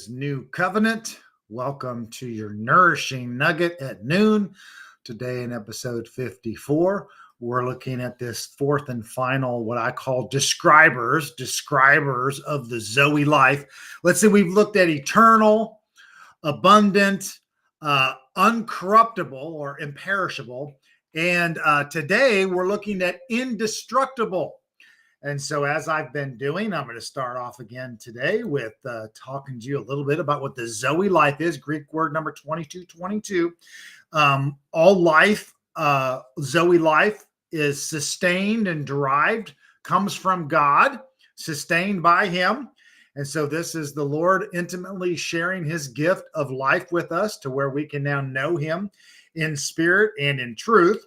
is New Covenant. Welcome to your Nourishing Nugget at noon. Today in episode 54, we're looking at this fourth and final, what I call describers of the Zoe life. Let's see, we've looked at eternal, abundant, uncorruptible or imperishable. And today we're looking at indestructible. And so as I've been doing, I'm going to start off again today with talking to you a little bit about what the Zoe life is, Greek word number 2222. All life, Zoe life is sustained and derived, comes from God, sustained by him. And so this is the Lord intimately sharing his gift of life with us to where we can now know him in spirit and in truth.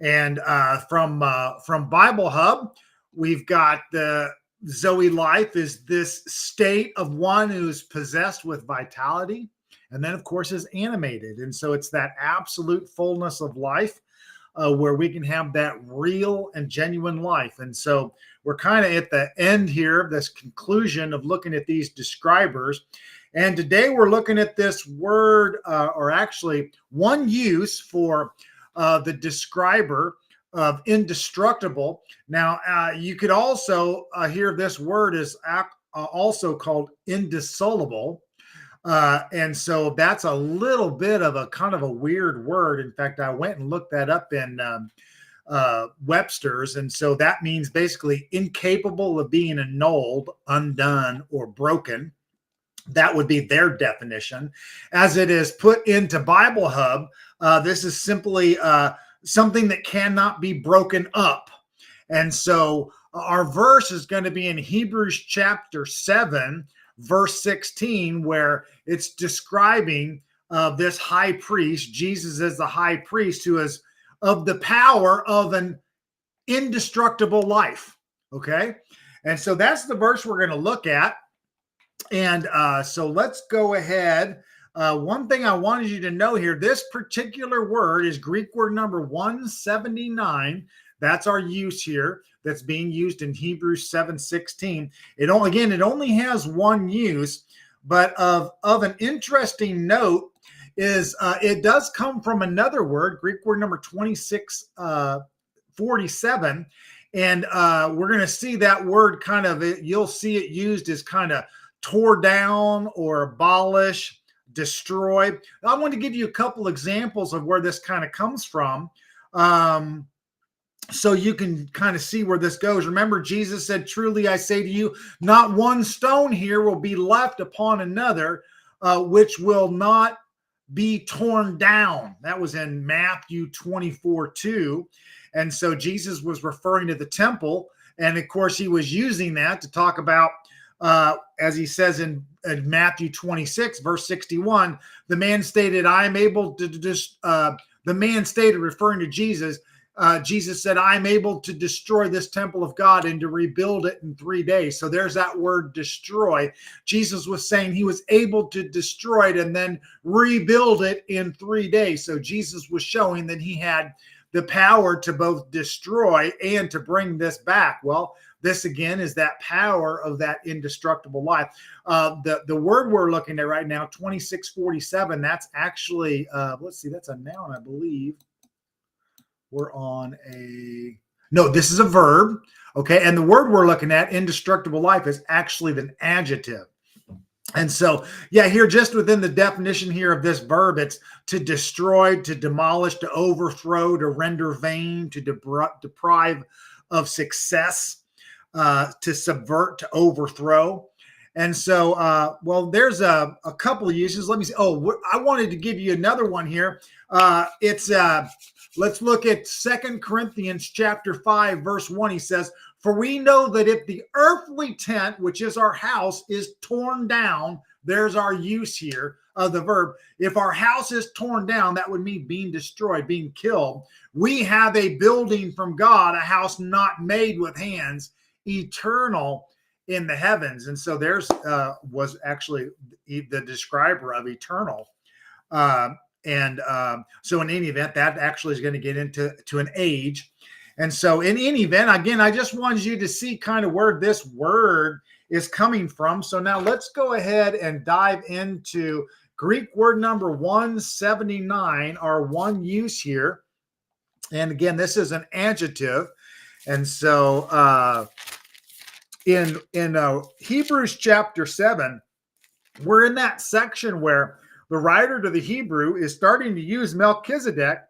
And from Bible Hub, we've got the Zoe life is this state of one who's possessed with vitality, and then, of course, is animated. And so it's that absolute fullness of life where we can have that real and genuine life. And so we're kind of at the end here, this conclusion of looking at these describers. And today we're looking at this word, or actually one use for the describer of indestructible. Now, you could also hear this word is also called indissoluble. And so that's a little bit of a kind of a weird word. In fact, I went and looked that up in Webster's. And so that means basically incapable of being annulled, undone, or broken. That would be their definition. As it is put into Bible Hub, this is simply something that cannot be broken up. And so our verse is going to be in Hebrews chapter 7, verse 16, where it's describing this high priest. Jesus is the high priest who is of the power of an indestructible life. Okay. And so that's the verse we're going to look at. And so let's go ahead. One thing I wanted you to know here, this particular word is Greek word number 179. That's our use here that's being used in Hebrews 7:16. It only has one use, but of an interesting note is it does come from another word, Greek word number 2647. And we're going to see that word kind of, you'll see it used as kind of tore down or abolish, destroy. I want to give you a couple examples of where this kind of comes from, so you can kind of see where this goes. Remember, Jesus said, "Truly I say to you, not one stone here will be left upon another, which will not be torn down." That was in Matthew 24:2. And so Jesus was referring to the temple. And of course, he was using that to talk about, as he says in Matthew 26, verse 61, the man stated, "I am able to the man stated," referring to Jesus, Jesus said, "I am able to destroy this temple of God and to rebuild it in 3 days." So there's that word destroy. Jesus was saying he was able to destroy it and then rebuild it in 3 days. So Jesus was showing that he had the power to both destroy and to bring this back. Well, this again is that power of that indestructible life. The word we're looking at right now, 2647, that's actually, let's see, that's a noun, I believe. We're on no, this is a verb. Okay. And the word we're looking at, indestructible life, is actually an adjective. And so, yeah, here just within the definition here of this verb, it's to destroy, to demolish, to overthrow, to render vain, to deprive of success, to subvert, to overthrow. And so, well, there's a couple of uses. Let me see. Oh, I wanted to give you another one here. Let's look at 2 Corinthians chapter 5, verse 1. He says, "For we know that if the earthly tent, which is our house, is torn down," there's our use here of the verb. If our house is torn down, that would mean being destroyed, being killed. "We have a building from God, a house not made with hands, eternal in the heavens." And so there's was actually the describer of eternal. So in any event, that actually is going to get into an age. And so in any event, again, I just wanted you to see kind of where this word is coming from. So now let's go ahead and dive into Greek word number 179, our one use here. And again, this is an adjective. And so in Hebrews chapter 7, we're in that section where the writer to the Hebrew is starting to use Melchizedek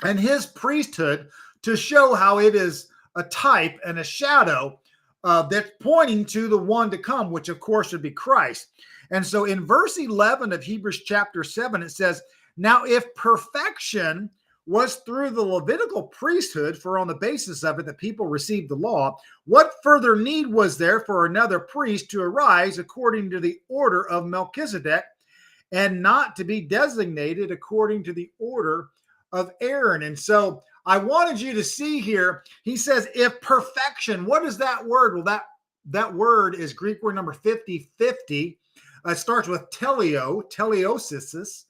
and his priesthood to show how it is a type and a shadow that's pointing to the one to come, which of course would be Christ. And so in verse 11 of Hebrews chapter 7, it says, now if perfection was through the Levitical priesthood, for on the basis of it the people received the law, what further need was there for another priest to arise according to the order of Melchizedek, and not to be designated according to the order of Aaron? And so I wanted you to see here, he says, if perfection, what is that word? Well, that word is Greek word number 5050. It starts with teleosis.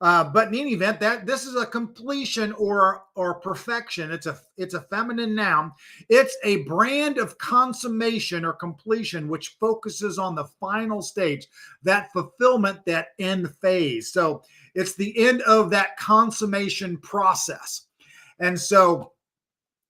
But in any event, that this is a completion or perfection. It's a feminine noun. It's a brand of consummation or completion, which focuses on the final stage, that fulfillment, that end phase. So it's the end of that consummation process. And so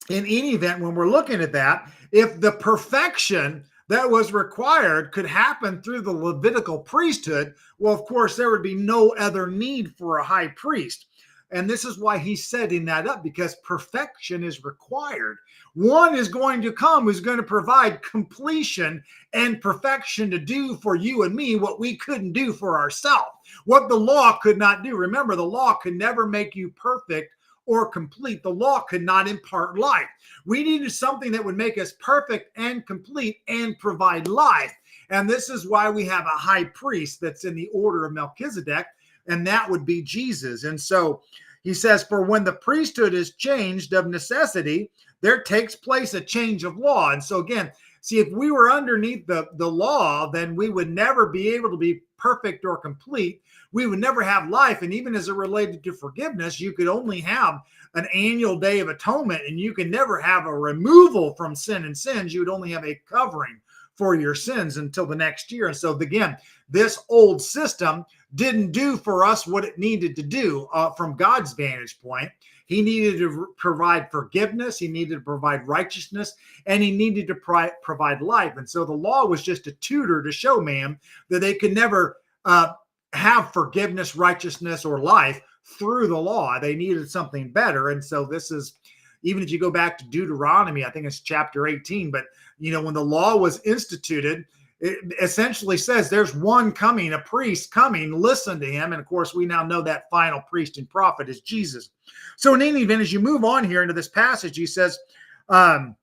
in any event, when we're looking at that, if the perfection that was required could happen through the Levitical priesthood, well, of course, there would be no other need for a high priest. And this is why he's setting that up, because perfection is required. One is going to come who's going to provide completion and perfection to do for you and me what we couldn't do for ourselves, what the law could not do. Remember, the law could never make you perfect or complete. The law could not impart life. We needed something that would make us perfect and complete and provide life. And this is why we have a high priest that's in the order of Melchizedek, and that would be Jesus. And so he says, for when the priesthood is changed of necessity, there takes place a change of law. And so again, see, if we were underneath the law, then we would never be able to be perfect or complete. We would never have life. And even as it related to forgiveness, you could only have an annual day of atonement, and you can never have a removal from sin and sins. You would only have a covering for your sins until the next year. And so again, this old system didn't do for us what it needed to do from God's vantage point. He needed to provide forgiveness. He needed to provide righteousness, and he needed to provide life. And so the law was just a tutor to show man that they could never have forgiveness, righteousness, or life through the law. They needed something better. And so this is, even if you go back to Deuteronomy, I think it's chapter 18, but when the law was instituted, it essentially says there's one coming, a priest coming, listen to him. And of course, we now know that final priest and prophet is Jesus. So in any event, as you move on here into this passage, he says, let's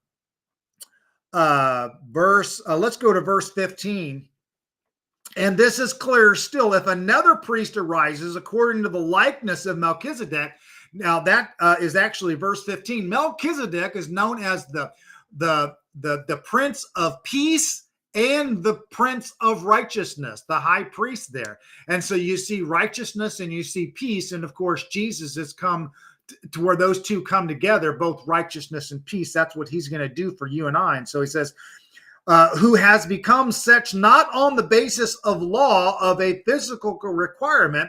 go to verse 15. And this is clear still. If another priest arises according to the likeness of Melchizedek, now that is actually verse 15. Melchizedek is known as the Prince of Peace and the Prince of Righteousness, the high priest there. And so you see righteousness and you see peace. And of course, Jesus has come to where those two come together, both righteousness and peace. That's what he's going to do for you and I. And so he says, who has become such not on the basis of law of a physical requirement,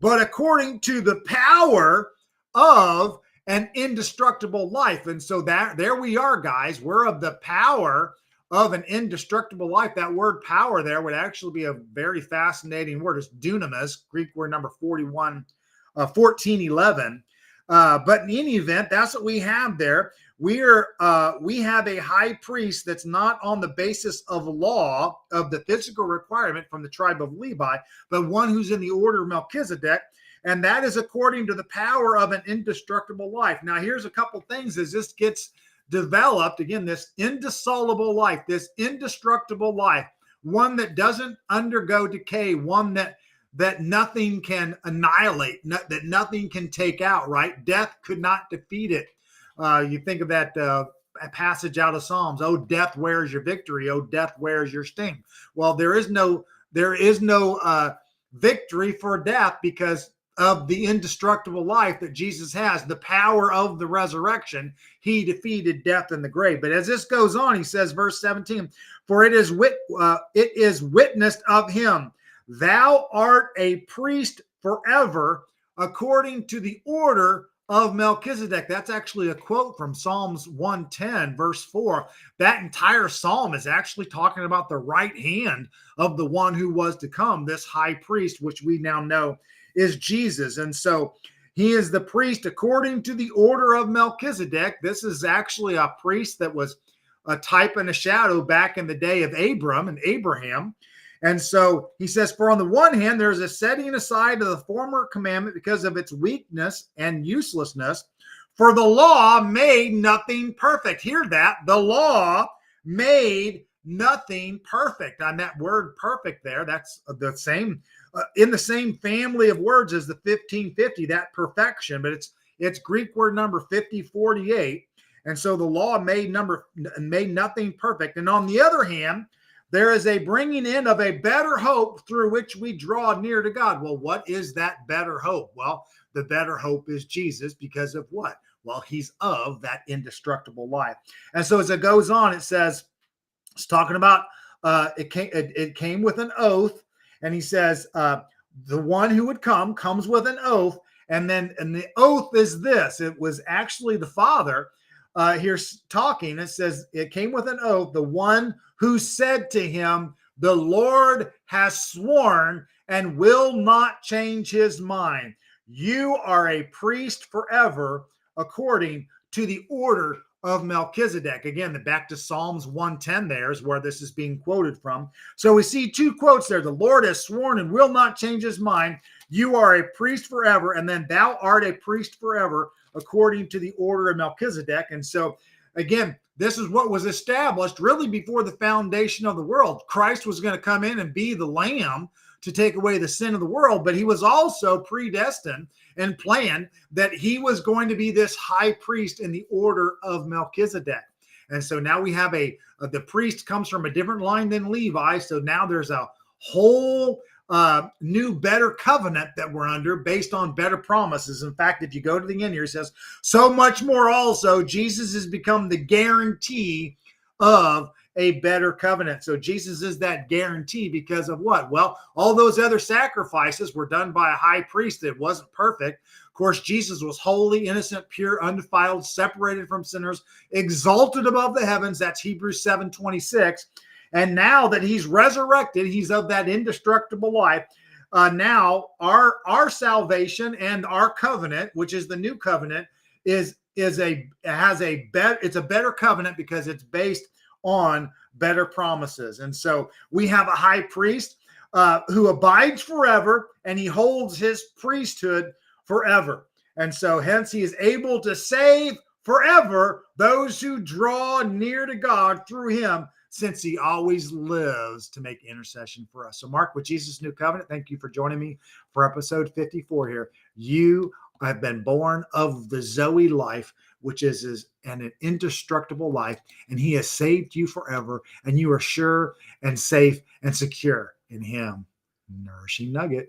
but according to the power of an indestructible life. And so there we are, guys. We're of the power of an indestructible life. That word power there would actually be a very fascinating word. It's dunamis, Greek word number 1411. But in any event, that's what we have there. We have a high priest that's not on the basis of law of the physical requirement from the tribe of Levi, but one who's in the order of Melchizedek, and that is according to the power of an indestructible life. Now, here's a couple things as this gets developed. Again, this indissoluble life, this indestructible life, one that doesn't undergo decay, one that nothing can annihilate, that nothing can take out, right? Death could not defeat it. You think of that passage out of Psalms, oh, death, where's your victory? Oh, death, where's your sting? Well, there is no victory for death because of the indestructible life that Jesus has, the power of the resurrection. He defeated death in the grave. But as this goes on, he says, verse 17, For it is witnessed of him, thou art a priest forever, according to the order of Melchizedek. That's actually a quote from Psalms 110, verse 4. That entire psalm is actually talking about the right hand of the one who was to come, this high priest, which we now know is Jesus. And so he is the priest according to the order of Melchizedek. This is actually a priest that was a type and a shadow back in the day of Abram and Abraham. And so he says, for on the one hand, there's a setting aside of the former commandment because of its weakness and uselessness. For the law made nothing perfect. Hear that. The law made nothing perfect. On that word perfect there, that's the same, in the same family of words as the 1550, that perfection, but it's Greek word number 5048. And so the law made nothing perfect. And on the other hand, there is a bringing in of a better hope through which we draw near to God. Well, what is that better hope? Well, the better hope is Jesus because of what? Well, he's of that indestructible life. And so as it goes on, it says, it's talking about it came with an oath. And he says, the one who would come comes with an oath. And the oath is this. It was actually the Father here's talking. It says, it came with an oath, the one who said to him, the Lord has sworn and will not change his mind. You are a priest forever, according to the order of Melchizedek. Again, back to Psalms 110 there is where this is being quoted from. So we see two quotes there. The Lord has sworn and will not change his mind. You are a priest forever. And then thou art a priest forever, according to the order of Melchizedek. And so again, this is what was established really before the foundation of the world. Christ was going to come in and be the lamb to take away the sin of the world, but he was also predestined and planned that he was going to be this high priest in the order of Melchizedek. And so now we have the priest comes from a different line than Levi. So now there's a whole new, better covenant that we're under based on better promises. In fact, if you go to the end here, it says, so much more also, Jesus has become the guarantee of a better covenant. So Jesus is that guarantee because of what? Well, all those other sacrifices were done by a high priest that wasn't perfect. Of course, Jesus was holy, innocent, pure, undefiled, separated from sinners, exalted above the heavens. That's Hebrews 7:26. And now that he's resurrected, he's of that indestructible life. Now our salvation and our covenant, which is the new covenant, it's a better covenant because it's based on better promises. And so we have a high priest who abides forever, and he holds his priesthood forever. And so hence he is able to save forever those who draw near to God through him, since he always lives to make intercession for us. So Mark, with Jesus' new covenant, thank you for joining me for episode 54 here. You have been born of the Zoe life, which is an indestructible life, and he has saved you forever, and you are sure and safe and secure in him. Nourishing Nugget.